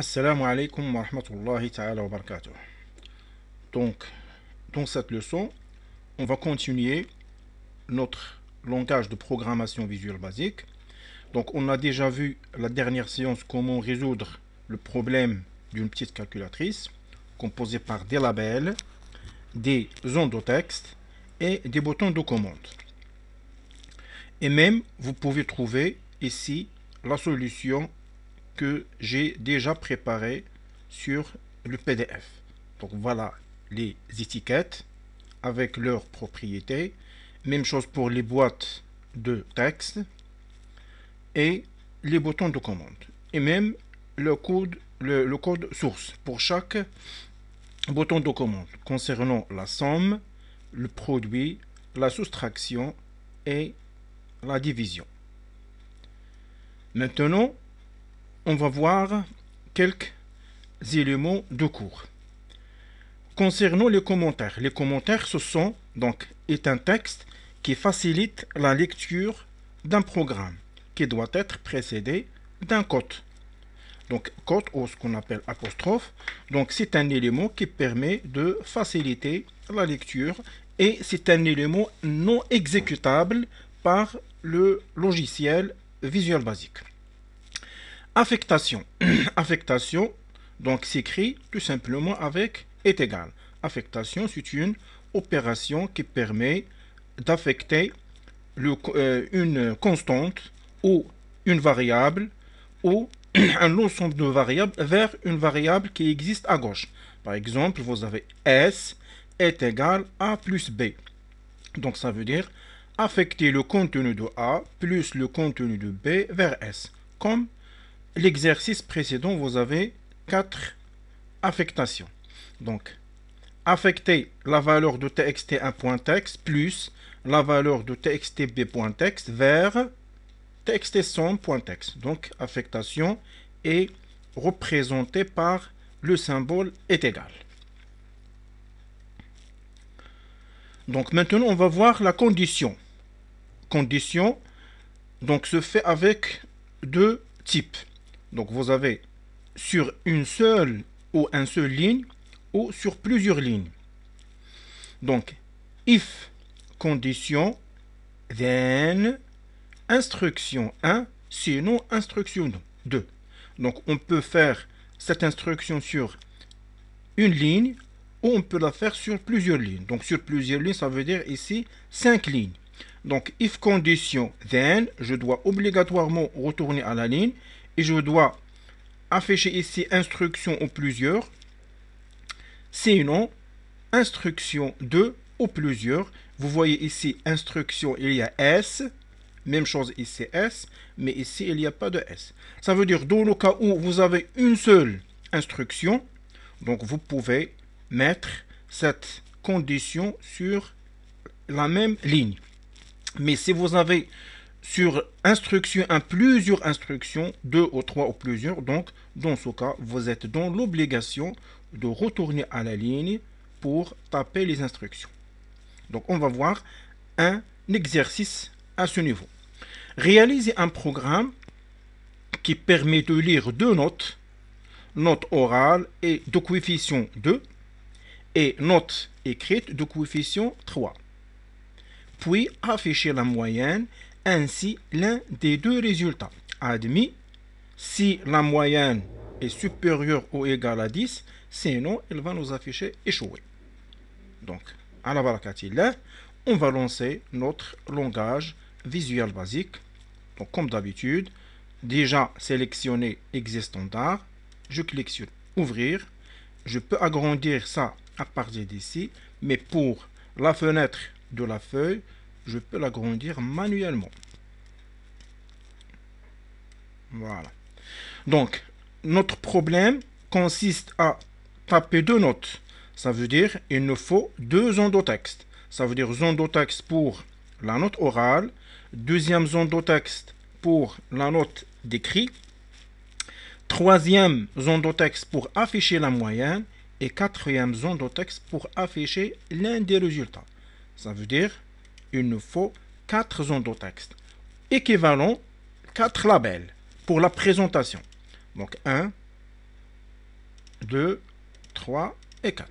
Assalamu alaikum wa rahmatullahi ta'ala wa barakatuh. Donc, dans cette leçon, on va continuer notre langage de programmation visuelle basique. Donc, on a déjà vu la dernière séance comment résoudre le problème d'une petite calculatrice composée par des labels, des zones de texte et des boutons de commande. Et même, vous pouvez trouver ici la solution que j'ai déjà préparée sur le PDF. Donc voilà les étiquettes avec leurs propriétés. Même chose pour les boîtes de texte et les boutons de commande. Et même le code source pour chaque bouton de commande concernant la somme, le produit, la soustraction et la division. Maintenant, on va voir quelques éléments de cours. Concernant les commentaires ce sont donc est un texte qui facilite la lecture d'un programme qui doit être précédé d'un code. Donc code ou ce qu'on appelle apostrophe. Donc c'est un élément qui permet de faciliter la lecture et c'est un élément non exécutable par le logiciel Visual Basic. Affectation. Affectation, donc s'écrit tout simplement avec est égal. Affectation, c'est une opération qui permet d'affecter une constante ou une variable ou un ensemble de variables vers une variable qui existe à gauche. Par exemple, vous avez S est égal à plus B. Donc ça veut dire affecter le contenu de A plus le contenu de B vers S. Comme l'exercice précédent, vous avez 4 affectations. Donc, affecter la valeur de txt1.text plus la valeur de txtb.text vers txt100.text. Donc, affectation est représentée par le symbole est égal. Donc, maintenant, on va voir la condition. Condition, donc, se fait avec deux types. Donc, vous avez sur une seule ou une seule ligne ou sur plusieurs lignes. Donc, if condition, then instruction 1, sinon instruction 2. Donc, on peut faire cette instruction sur une ligne ou on peut la faire sur plusieurs lignes. Donc, sur plusieurs lignes, ça veut dire ici 5 lignes. Donc, if condition, then, je dois obligatoirement retourner à la ligne et je dois afficher ici instruction ou plusieurs. Sinon, instruction 2 ou plusieurs. Vous voyez ici instruction, il y a S. Même chose ici S, mais ici il n'y a pas de S. Ça veut dire dans le cas où vous avez une seule instruction, donc vous pouvez mettre cette condition sur la même ligne. Mais si vous avez sur instruction 1 plusieurs instructions, 2 ou 3 ou plusieurs, donc dans ce cas, vous êtes dans l'obligation de retourner à la ligne pour taper les instructions. Donc on va voir un exercice à ce niveau. Réalisez un programme qui permet de lire deux notes, note orale et de coefficient 2 et note écrite de coefficient 3. Puis afficher la moyenne ainsi l'un des deux résultats. Admis, si la moyenne est supérieure ou égale à 10, sinon il va nous afficher échoué. Donc, à la barakatillah, on va lancer notre langage visuel basique. Donc, comme d'habitude, déjà sélectionner Exe standard, je clique sur ouvrir. Je peux agrandir ça à partir d'ici, mais pour la fenêtre de la feuille, je peux l'agrandir manuellement. Voilà. Donc, notre problème consiste à taper deux notes. Ça veut dire il nous faut deux zones de texte. Ça veut dire zone de texte pour la note orale, deuxième zone de texte pour la note d'écrit, troisième zone de texte pour afficher la moyenne et quatrième zone de texte pour afficher l'un des résultats. Ça veut dire il nous faut 4 zones de texte équivalent 4 labels pour la présentation. Donc 1, 2, 3 et 4.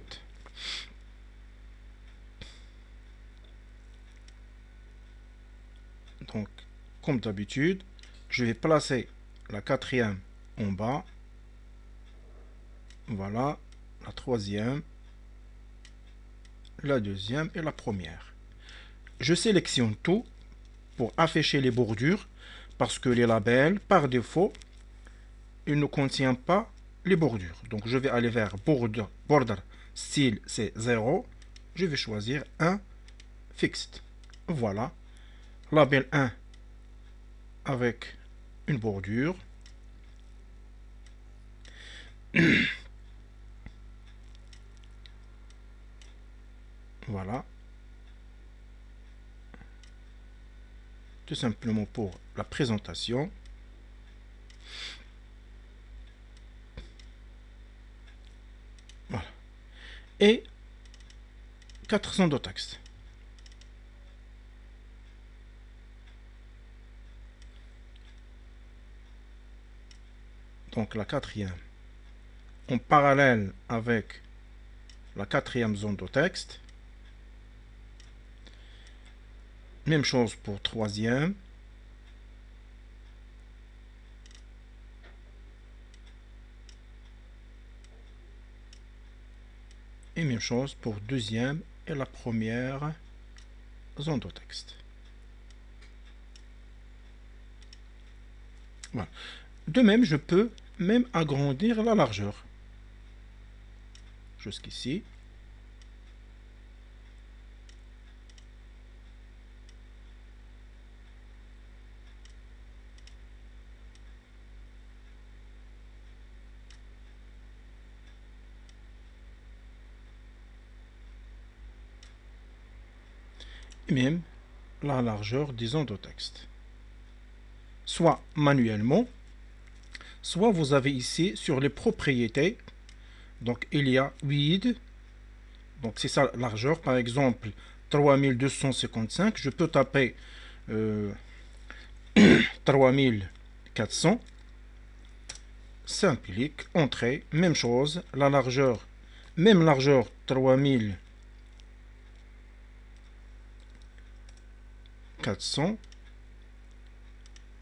Donc, comme d'habitude, je vais placer la quatrième en bas. Voilà, la troisième, la deuxième et la première. Je sélectionne tout pour afficher les bordures parce que les labels, par défaut, ils ne contiennent pas les bordures. Donc, je vais aller vers border style, c'est 0. Je vais choisir un fixed. Voilà. Label 1 avec une bordure. Voilà. Tout simplement pour la présentation. Voilà. Et 400 de texte. Donc la quatrième en parallèle avec la quatrième zone de texte. Même chose pour troisième. Et même chose pour deuxième et la première zone de texte. Voilà. De même, je peux même agrandir la largeur. Jusqu'ici. Et même la largeur des zones de texte. Soit manuellement, soit vous avez ici sur les propriétés, donc il y a width, donc c'est ça la largeur, par exemple 3255, je peux taper 3400, simplique, entrée, même chose, la largeur, même largeur 3400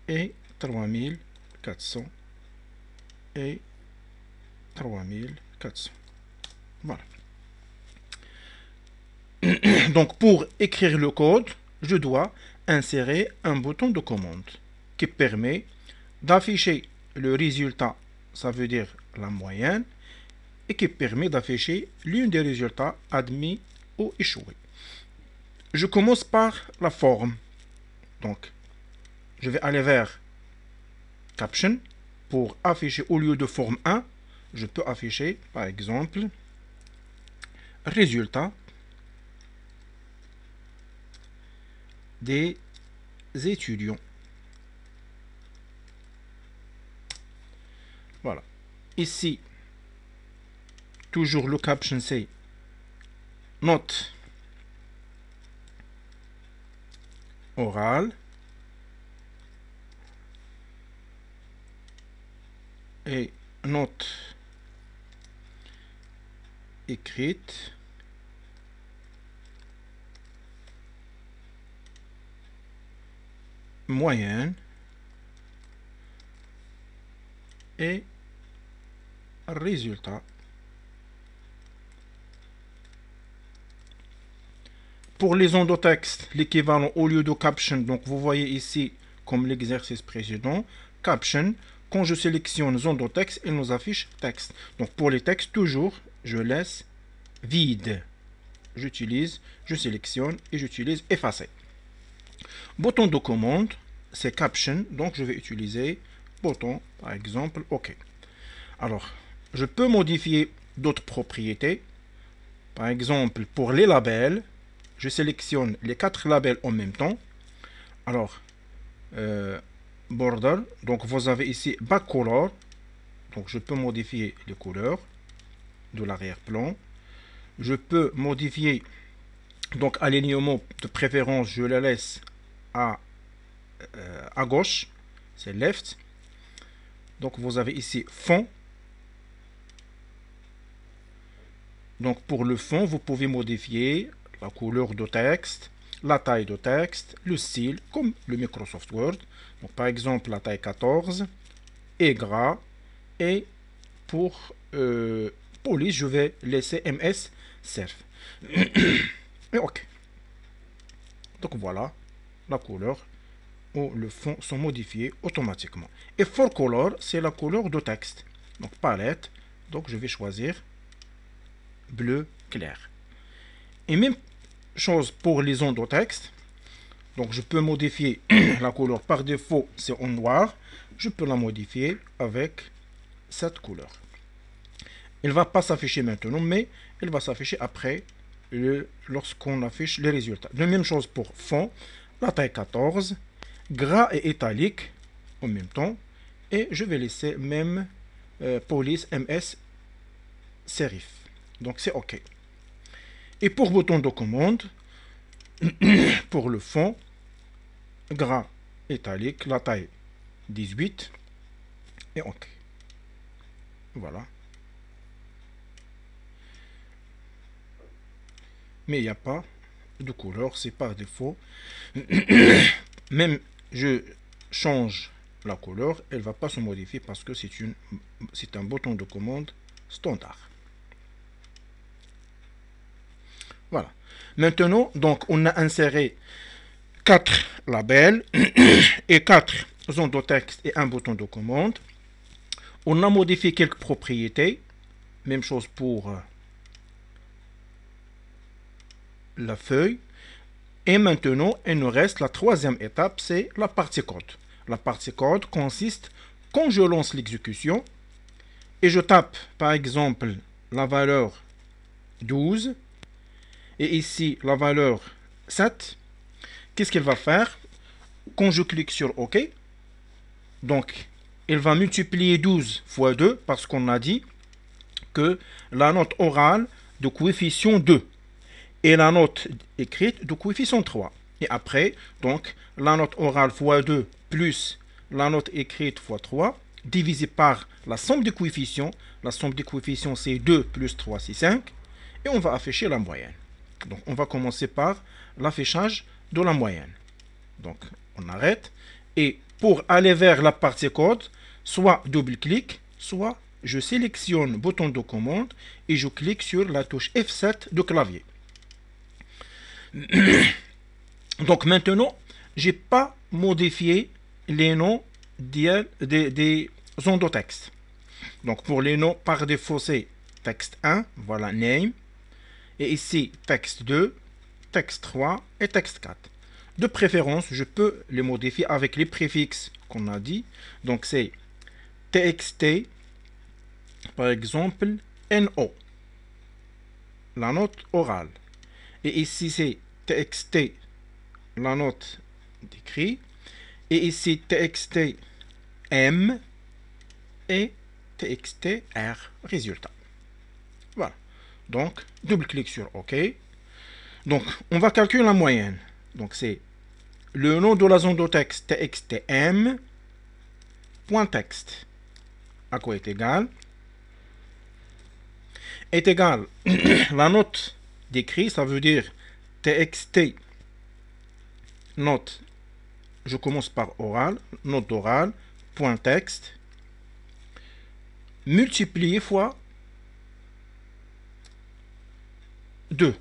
et 3400 et 3400. Voilà. Donc pour écrire le code, je dois insérer un bouton de commande qui permet d'afficher le résultat, ça veut dire la moyenne, et qui permet d'afficher l'une des résultats admis ou échoués. Je commence par la forme. Donc, je vais aller vers Caption pour afficher au lieu de forme 1, je peux afficher par exemple résultat des étudiants. Voilà. Ici, toujours le caption c'est note orale et note écrite moyenne et résultat. Pour les zones de texte, l'équivalent au lieu de caption, donc vous voyez ici comme l'exercice précédent, caption, quand je sélectionne zone de texte, il nous affiche texte. Donc pour les textes, toujours, je laisse vide. Je sélectionne et j'utilise effacer. Bouton de commande, c'est caption, donc je vais utiliser bouton, par exemple, OK. Alors, je peux modifier d'autres propriétés. Par exemple, pour les labels, je sélectionne les 4 labels en même temps. Alors, border, donc vous avez ici backcolor, donc je peux modifier les couleurs de l'arrière-plan. Je peux modifier, donc alignement de préférence, je le laisse à gauche, c'est left. Donc vous avez ici fond, Donc pour le fond, vous pouvez modifier la couleur de texte, la taille de texte, le style, comme le Microsoft Word. Donc par exemple, la taille 14 est gras. Et pour police, je vais laisser MS Serif. Et OK. Donc voilà, la couleur ou le fond sont modifiés automatiquement. Et for color, c'est la couleur de texte. Donc palette, donc je vais choisir bleu clair. Et même chose pour les ondes de texte. Donc je peux modifier la couleur par défaut, c'est en noir. Je peux la modifier avec cette couleur. Elle ne va pas s'afficher maintenant, mais elle va s'afficher après lorsqu'on affiche les résultats. De même chose pour fond, la taille 14, gras et italique en même temps. Et je vais laisser même police MS serif. Donc c'est OK. Et pour bouton de commande, pour le fond, gras italique, la taille 18 et OK. Voilà. Mais il n'y a pas de couleur, c'est par défaut. Même je change la couleur, elle ne va pas se modifier parce que c'est un bouton de commande standard. Voilà. Maintenant, donc, on a inséré 4 labels et 4 zones de texte et un bouton de commande. On a modifié quelques propriétés. Même chose pour la feuille. Et maintenant, il nous reste la troisième étape, c'est la partie code. La partie code consiste, quand je lance l'exécution, et je tape, par exemple, la valeur 12, et ici, la valeur 7, qu'est-ce qu'elle va faire? Quand je clique sur OK, donc, elle va multiplier 12 fois 2, parce qu'on a dit que la note orale de coefficient 2 et la note écrite de coefficient 3. Et après, donc, la note orale fois 2 plus la note écrite fois 3, divisé par la somme des coefficients. La somme des coefficients, c'est 2 plus 3, c'est 5. Et on va afficher la moyenne. Donc, on va commencer par l'affichage de la moyenne. Donc, on arrête. Et pour aller vers la partie code, soit double-clic, soit je sélectionne le bouton de commande et je clique sur la touche F7 de clavier. Donc maintenant, je n'ai pas modifié les noms des zones de texte. Donc pour les noms, par défaut, c'est texte 1, voilà, name. Et ici, texte 2, texte 3 et texte 4. De préférence, je peux les modifier avec les préfixes qu'on a dit. Donc c'est TXT, par exemple, NO, la note orale. Et ici, c'est TXT, la note d'écrit. Et ici, TXT M et TXT R, résultat. Voilà. Donc, double-clic sur OK. Donc, on va calculer la moyenne. Donc, c'est le nom de la zone de texte TXTM, point texte, à quoi est égal la note d'écrit, ça veut dire TXT, note, je commence par oral, note d'oral, point texte, multiplié fois 2,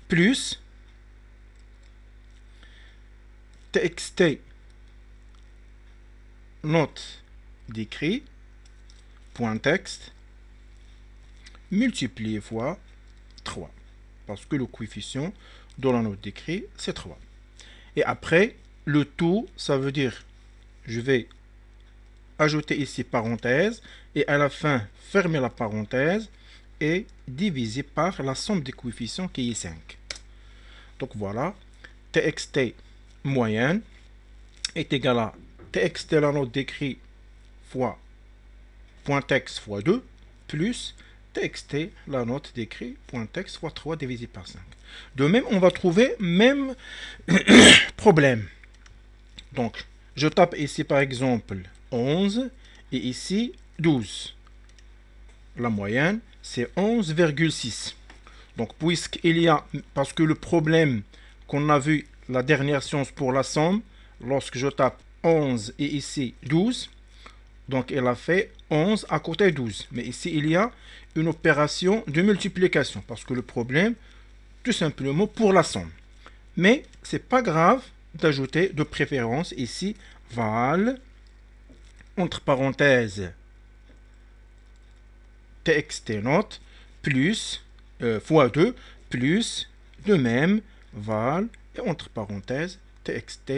plus TXT, note d'écrit, point texte, multiplié fois 3. Parce que le coefficient de la note d'écrit, c'est 3. Et après, le tout, ça veut dire, je vais ajouter ici parenthèse, et à la fin, fermer la parenthèse, et diviser par la somme des coefficients qui est 5. Donc voilà, TXT moyenne est égal à TXT la note d'écrit fois point texte fois 2 plus TXT la note d'écrit point texte fois 3 divisé par 5. De même, on va trouver même problème. Donc, je tape ici par exemple 11 et ici 12. La moyenne, c'est 11,6. Donc, puisqu'il y a, parce que le problème qu'on a vu la dernière séance pour la somme, lorsque je tape 11 et ici 12, donc elle a fait 11 à côté de 12. Mais ici, il y a une opération de multiplication, parce que le problème, tout simplement pour la somme. Mais c'est pas grave d'ajouter de préférence ici val entre parenthèses txt note plus fois 2 plus de même val et entre parenthèses txt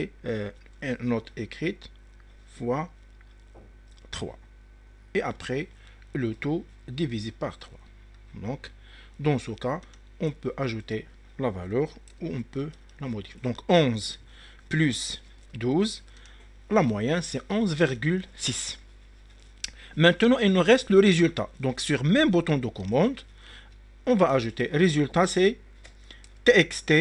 note écrite fois 3. Et après, le tout divisé par 3. Donc, dans ce cas, on peut ajouter la valeur ou on peut la modifier. Donc, 11 plus 12, la moyenne, c'est 11,6. Maintenant, il nous reste le résultat. Donc, sur le même bouton de commande, on va ajouter résultat, c'est txt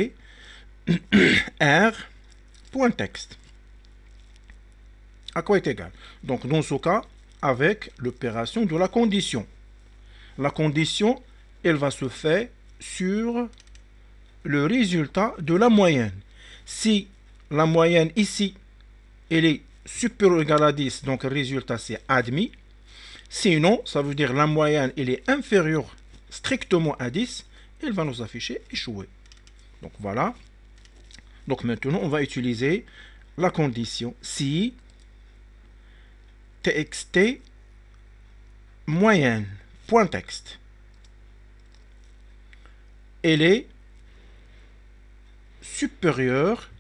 r.text. À quoi est égal? Donc, dans ce cas, avec l'opération de la condition. La condition, elle va se faire sur le résultat de la moyenne. Si la moyenne ici, elle est supérieure ou égale à 10, donc le résultat c'est admis. Sinon, ça veut dire la moyenne, elle est inférieure strictement à 10, elle va nous afficher échoué. Donc voilà. Donc maintenant, on va utiliser la condition si txt moyenne point texte elle est supérieure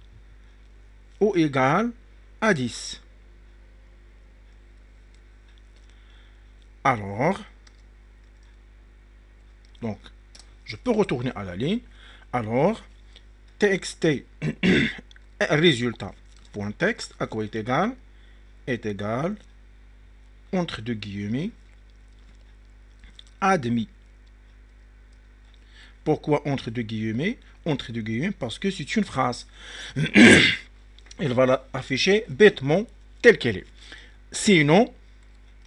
ou égale à 10. Alors, donc, je peux retourner à la ligne. Alors, txt résultat point texte à quoi est égal entre deux guillemets admis. Pourquoi entre deux guillemets? Entre deux guillemets parce que c'est une phrase. Elle va l'afficher bêtement telle qu'elle est. Sinon,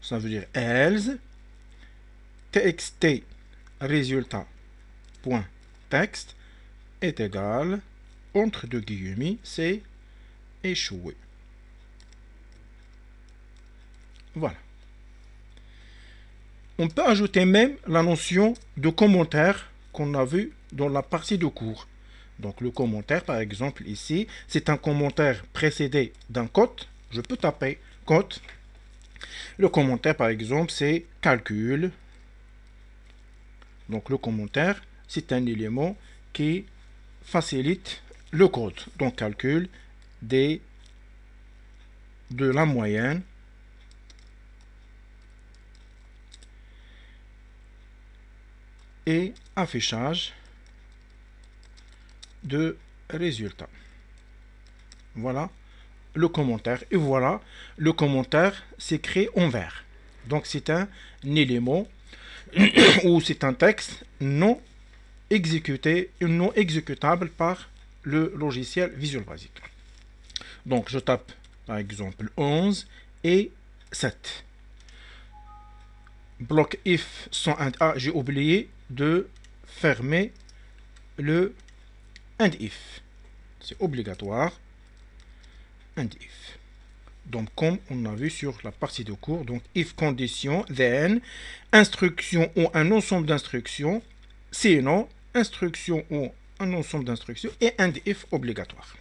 ça veut dire else txt résultat point texte est égal entre deux guillemets, c'est échoué. Voilà. On peut ajouter même la notion de commentaire qu'on a vu dans la partie de cours. Donc le commentaire, par exemple, ici, c'est un commentaire précédé d'un code. Je peux taper code. Le commentaire, par exemple, c'est calcul. Donc le commentaire, c'est un élément qui facilite le code. Donc calcul de la moyenne et affichage de résultats. Voilà le commentaire. Et voilà, le commentaire s'écrit en vert. Donc c'est un élément ou c'est un texte non exécuté, non exécutable par le logiciel Visual Basic. Donc je tape par exemple 11 et 7. Bloc if sans and. Ah, j'ai oublié de fermer le and if. C'est obligatoire. And if. Donc comme on a vu sur la partie de cours, donc if condition, then, instruction ou un ensemble d'instructions, sinon, instruction ou un ensemble d'instructions, et and if obligatoire.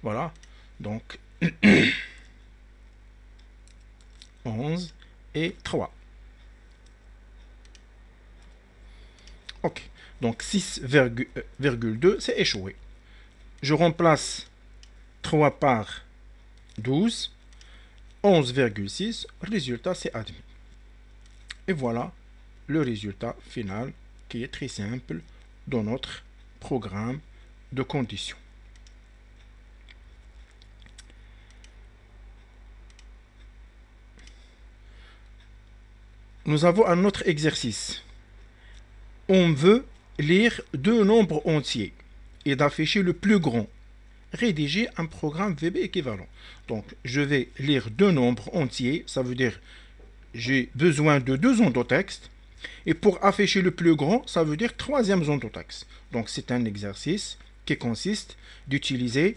Voilà, donc 11 et 3. Ok, donc 6,2, c'est échoué. Je remplace 3 par 12, 11,6, résultat c'est admis. Et voilà le résultat final qui est très simple dans notre programme de conditions. Nous avons un autre exercice. On veut lire deux nombres entiers et d'afficher le plus grand. Rédiger un programme VB équivalent. Donc, je vais lire deux nombres entiers. Ça veut dire j'ai besoin de deux endotextes. Et pour afficher le plus grand, ça veut dire troisième zone de texte. Donc c'est un exercice qui consiste d'utiliser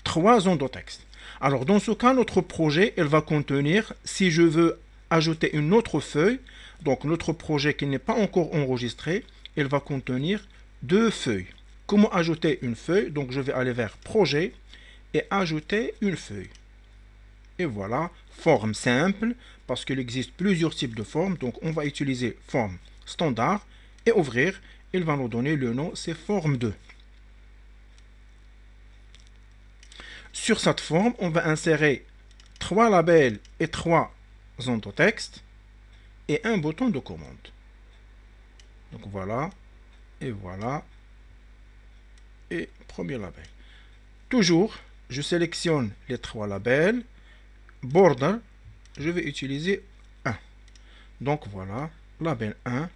trois zones de texte. Alors dans ce cas, notre projet, il va contenir, si je veux ajouter une autre feuille, donc notre projet qui n'est pas encore enregistré, il va contenir deux feuilles. Comment ajouter une feuille? Donc je vais aller vers projet et ajouter une feuille. Et voilà, forme simple, parce qu'il existe plusieurs types de formes. Donc on va utiliser forme standard et ouvrir. Il va nous donner le nom, c'est forme 2. Sur cette forme, on va insérer trois labels et trois zones de texte et un bouton de commande. Donc voilà, et voilà, et premier label. Toujours, je sélectionne les trois labels. Border, je vais utiliser 1. Donc voilà, label 1.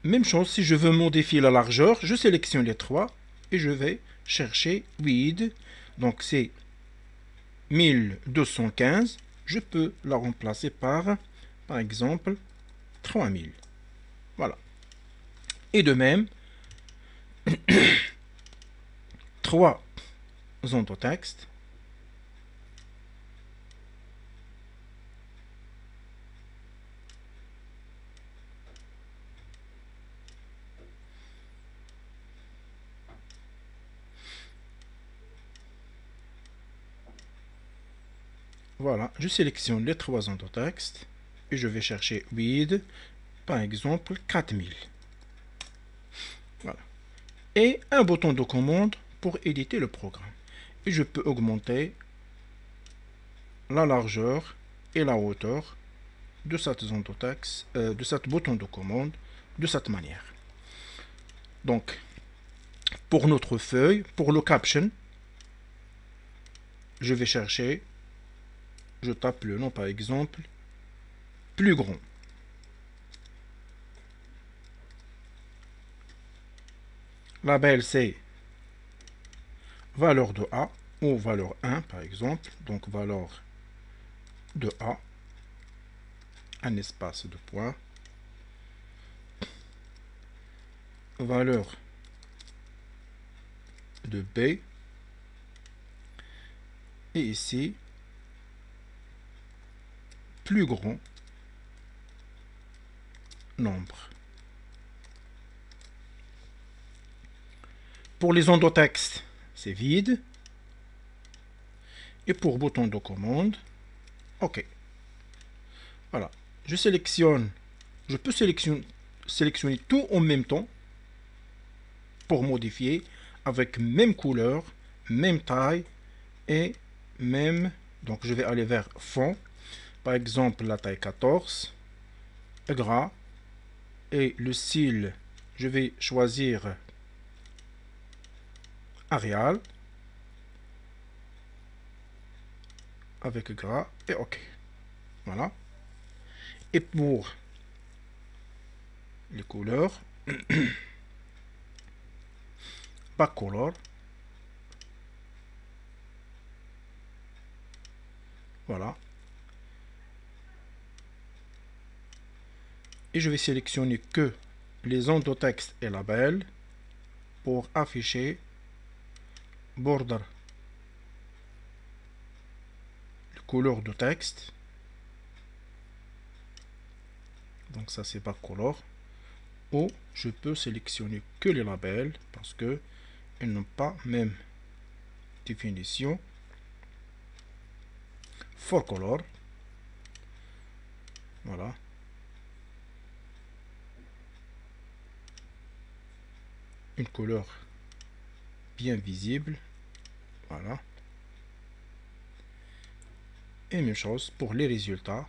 Même chose, si je veux modifier la largeur, je sélectionne les trois et je vais chercher width. Donc c'est 1215. Je peux la remplacer par exemple, 3000. Voilà. Et de même, trois zones de texte. Voilà, je sélectionne les trois zones de texte et je vais chercher width, par exemple 4000. Voilà. Et un bouton de commande pour éditer le programme. Et je peux augmenter la largeur et la hauteur de cette zone de texte, de cet bouton de commande, de cette manière. Donc, pour notre feuille, pour le caption, je vais chercher, je tape le nom par exemple, plus grand. Label c'est valeur de A ou valeur 1 par exemple. Donc valeur de A, un espace de point. Valeur de B. Et ici, plus grand nombre. Pour les zones de texte, c'est vide. Et pour bouton de commande, OK. Voilà. Je sélectionne, je peux sélectionner tout en même temps pour modifier avec même couleur, même taille et même. Donc je vais aller vers fond. Par exemple, la taille 14, gras. Et le style, je vais choisir Arial avec gras et OK. Voilà. Et pour les couleurs, backcolor. Voilà. Et je vais sélectionner que les zones de texte et label pour afficher border, la couleur de texte. Donc ça c'est backcolor. Ou je peux sélectionner que les labels parce que ils n'ont pas même définition. Forecolor. Voilà. Une couleur bien visible. Voilà. Et même chose pour les résultats.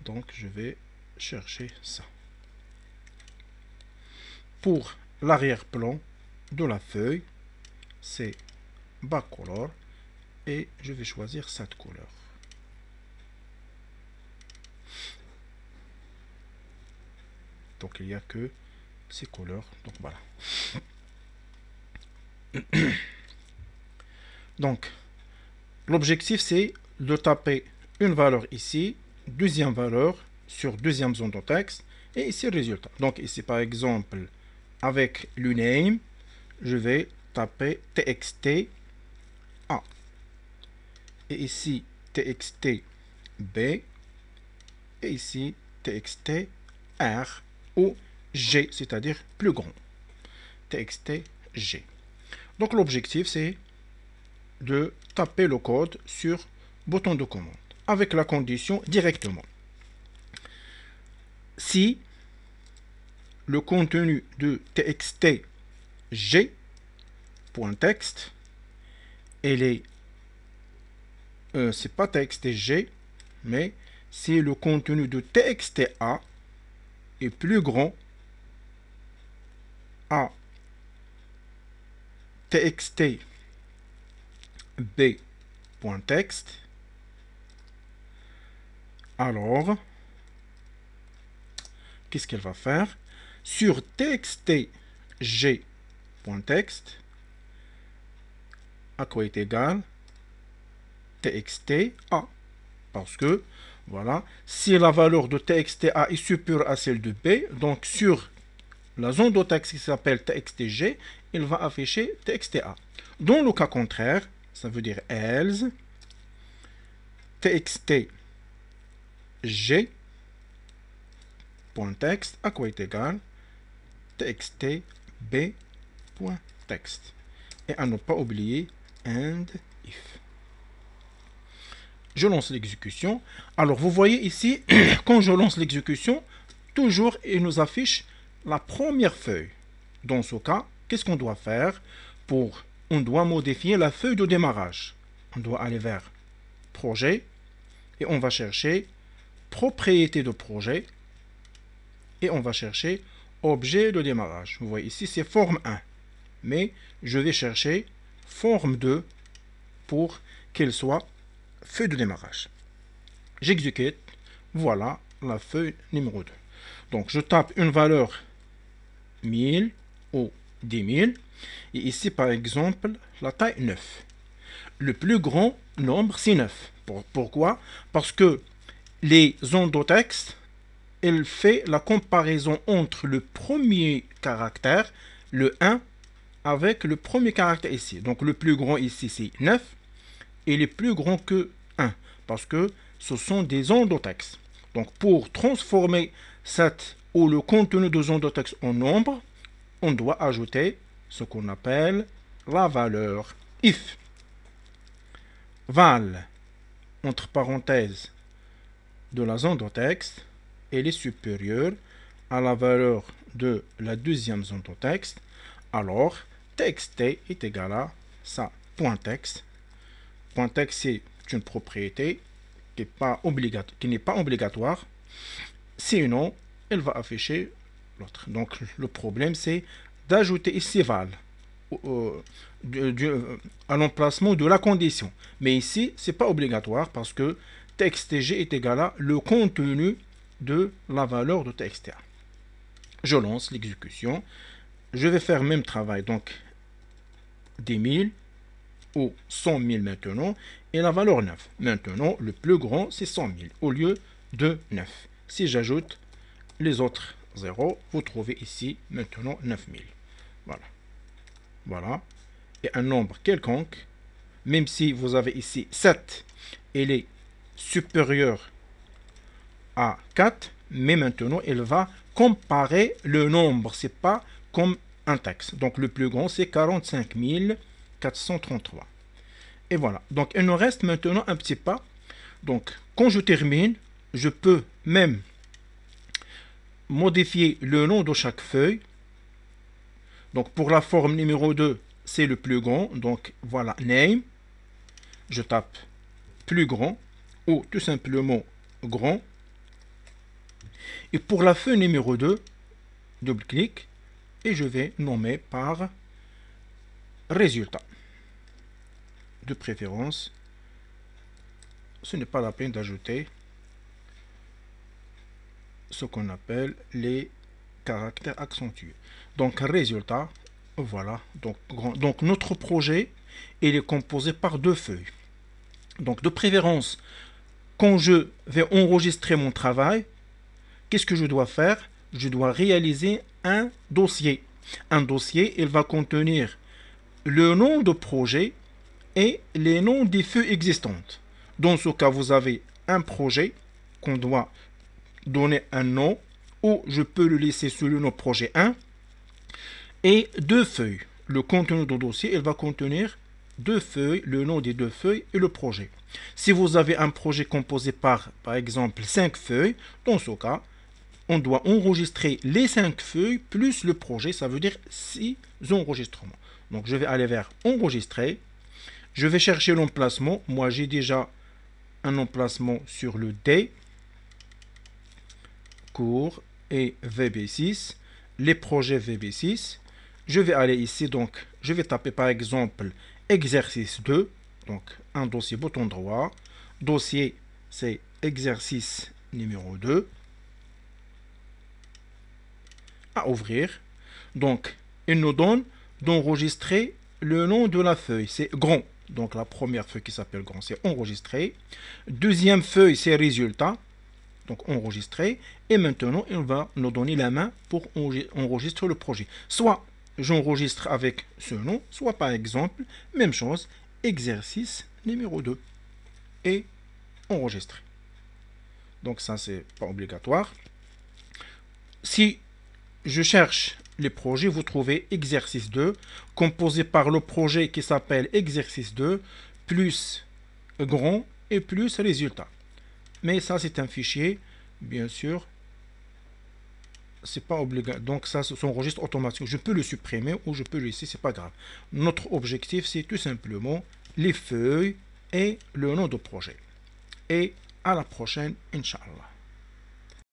Donc je vais chercher ça. Pour l'arrière-plan de la feuille, c'est backcolor et je vais choisir cette couleur. Donc il n'y a que ces couleurs. Donc voilà. Donc l'objectif c'est de taper une valeur ici, deuxième valeur sur deuxième zone de texte, et ici le résultat. Donc ici par exemple avec l'uname, je vais taper txt A. Et ici txt B. Et ici txt R ou G, c'est-à-dire plus grand. txt G. Donc l'objectif c'est de taper le code sur bouton de commande avec la condition directement. Si le contenu de txt G.text, c'est pas txt G, mais si le contenu de txt A est plus grand à txt B.text, alors qu'est-ce qu'elle va faire? Sur txt G.text, à quoi est égal txt A. Parce que, voilà, si la valeur de txt A est supérieure à celle de B, donc sur la zone de texte qui s'appelle txt il va afficher txt A. Dans le cas contraire, ça veut dire else txt G.text à quoi est égal txt B.text. Et à ne pas oublier and if. Je lance l'exécution. Alors vous voyez ici, quand je lance l'exécution, toujours il nous affiche la première feuille. Dans ce cas, qu'est-ce qu'on doit faire? On doit modifier la feuille de démarrage. On doit aller vers projet et on va chercher propriété de projet et on va chercher objet de démarrage. Vous voyez ici c'est forme 1, mais je vais chercher forme 2 pour qu'elle soit feuille de démarrage. J'exécute, voilà la feuille numéro 2. Donc je tape une valeur 1000 ou 10 000 et ici par exemple la taille 9. Le plus grand nombre c'est 9. Pourquoi? Parce que les zones de texte, elle fait la comparaison entre le premier caractère, le 1, avec le premier caractère ici. Donc le plus grand ici c'est 9 et il est plus grand que 1 parce que ce sont des zones de texte. Donc pour transformer cette ou le contenu de zone de texte en nombre, on doit ajouter ce qu'on appelle la valeur if. Val, entre parenthèses, de la zone de texte, elle est supérieure à la valeur de la deuxième zone de texte. Alors, txt est égal à ça, .text. .text, c'est une propriété qui n'est pas obligatoire. Sinon, elle va afficher l'autre. Donc, le problème, c'est d'ajouter ici val à l'emplacement de la condition. Mais ici, ce n'est pas obligatoire parce que txt est égal à le contenu de la valeur de txt. Je lance l'exécution. Je vais faire le même travail. Donc, 10 000 ou 100 000 maintenant. Et la valeur 9. Maintenant, le plus grand, c'est 100 000 au lieu de 9. Si j'ajoute les autres 0, vous trouvez ici maintenant 9000. Voilà. Voilà. Et un nombre quelconque, même si vous avez ici 7, il est supérieur à 4, mais maintenant, il va comparer le nombre. Ce n'est pas comme un texte. Donc, le plus grand, c'est 45 433. Et voilà. Donc, il nous reste maintenant un petit pas. Donc, quand je termine, je peux même modifier le nom de chaque feuille. Donc, pour la forme numéro 2, c'est le plus grand. Donc, voilà, name. Je tape plus grand ou tout simplement grand. Et pour la feuille numéro 2, double-clic et je vais nommer par résultat. De préférence, ce n'est pas la peine d'ajouter ce qu'on appelle les caractère accentué. Donc résultat, voilà. Donc notre projet, il est composé par 2 feuilles. Donc de préférence, quand je vais enregistrer mon travail, qu'est-ce que je dois faire? Je dois réaliser un dossier. Un dossier, il va contenir le nom de projet et les noms des feuilles existantes. Dans ce cas, vous avez un projet qu'on doit donner un nom, ou je peux le laisser sous le nom projet 1, et 2 feuilles. Le contenu du dossier, il va contenir 2 feuilles, le nom des 2 feuilles et le projet. Si vous avez un projet composé par exemple 5 feuilles, dans ce cas, on doit enregistrer les 5 feuilles plus le projet, ça veut dire 6 enregistrements. Donc je vais aller vers enregistrer, je vais chercher l'emplacement, moi j'ai déjà un emplacement sur le D, cours et VB6, les projets VB6, je vais aller ici, donc je vais taper par exemple exercice 2, donc un dossier bouton droit, dossier c'est exercice numéro 2, à ouvrir. Donc il nous donne d'enregistrer le nom de la feuille, c'est grand. Donc la première feuille qui s'appelle grand, c'est enregistrer. Deuxième feuille, c'est résultat. Donc enregistrer. Et maintenant, il va nous donner la main pour enregistrer le projet. Soit j'enregistre avec ce nom, soit par exemple, même chose, exercice numéro 2. Et enregistrer. Donc ça, c'est pas obligatoire. Si je cherche les projets, vous trouvez exercice 2, composé par le projet qui s'appelle exercice 2, plus grand et plus résultat. Mais ça, c'est un fichier, bien sûr, c'est pas obligatoire. Donc ça, s'enregistre automatiquement. Je peux le supprimer ou je peux le laisser, c'est pas grave. Notre objectif, c'est tout simplement les feuilles et le nom de projet. Et à la prochaine, Inch'Allah.